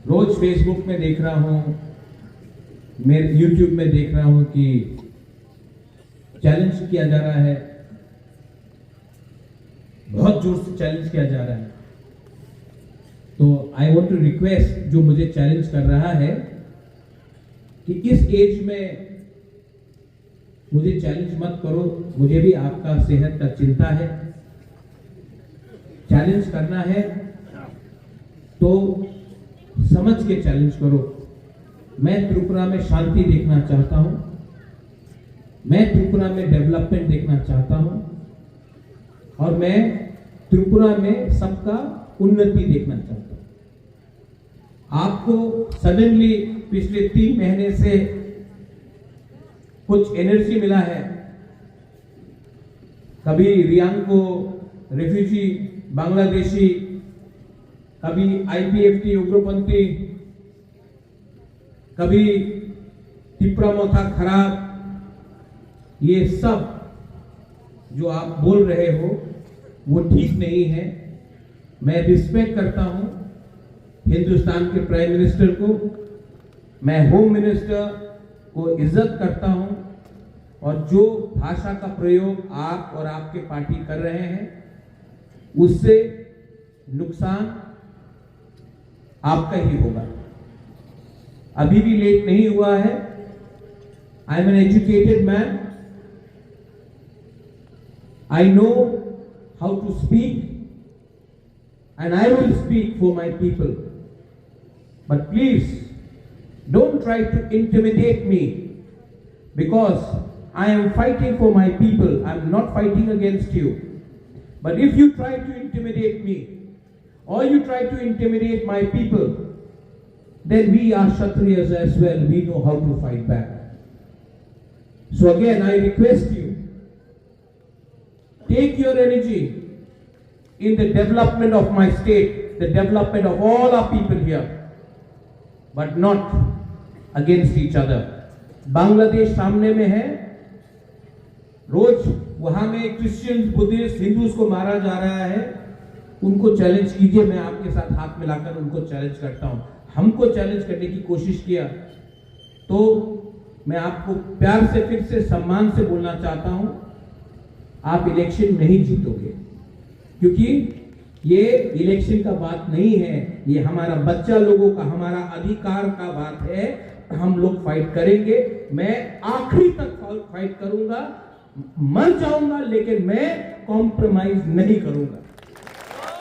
रोज Facebook में देख रहा हूं, मेरे यूट्यूब में देख रहा हूं कि चैलेंज किया जा रहा है, बहुत जोर से चैलेंज किया जा रहा है। तो आई वांट टू रिक्वेस्ट जो मुझे चैलेंज कर रहा है कि इस एज में मुझे चैलेंज मत करो, मुझे भी आपका सेहत का चिंता है। चैलेंज करना है तो समझ के चैलेंज करो। मैं त्रिपुरा में शांति देखना चाहता हूं, मैं त्रिपुरा में डेवलपमेंट देखना चाहता हूं और मैं त्रिपुरा में सबका उन्नति देखना चाहता हूं। आपको सडनली पिछले 3 महीने से कुछ एनर्जी मिला है। कभी रियांग को रेफ्यूजी बांग्लादेशी, कभी आईपीएफटी उग्रपंथी, कभी तिप्रामोथा खराब, ये सब जो आप बोल रहे हो वो ठीक नहीं है। मैं रिस्पेक्ट करता हूं हिंदुस्तान के प्राइम मिनिस्टर को, मैं होम मिनिस्टर को इज्जत करता हूं और जो भाषा का प्रयोग आप और आपके पार्टी कर रहे हैं उससे नुकसान आपका ही होगा। अभी भी लेट नहीं हुआ है। I am an educated man, I know how to speak and I will speak for my people. But please don't try to intimidate me because I am fighting for my people. I am not fighting against you. But if you try to intimidate me or you try to intimidate my people, then we are Kshatriyas as well. We know how to fight back. So again, I request you, take your energy in the development of my state, the development of all our people here, but not against each other. Bangladesh सामने में है, रोज वहां में Christians, Buddhist, Hindus को मारा जा रहा है। उनको चैलेंज कीजिए, मैं आपके साथ हाथ मिलाकर उनको चैलेंज करता हूं। हमको चैलेंज करने की कोशिश किया तो मैं आपको प्यार से फिर से सम्मान से बोलना चाहता हूं, आप इलेक्शन नहीं जीतोगे, क्योंकि ये इलेक्शन का बात नहीं है, ये हमारा बच्चा लोगों का, हमारा अधिकार का बात है। हम लोग फाइट करेंगे, मैं आखिरी तक फाइट करूंगा, मर जाऊंगा लेकिन मैं कॉम्प्रोमाइज नहीं करूंगा।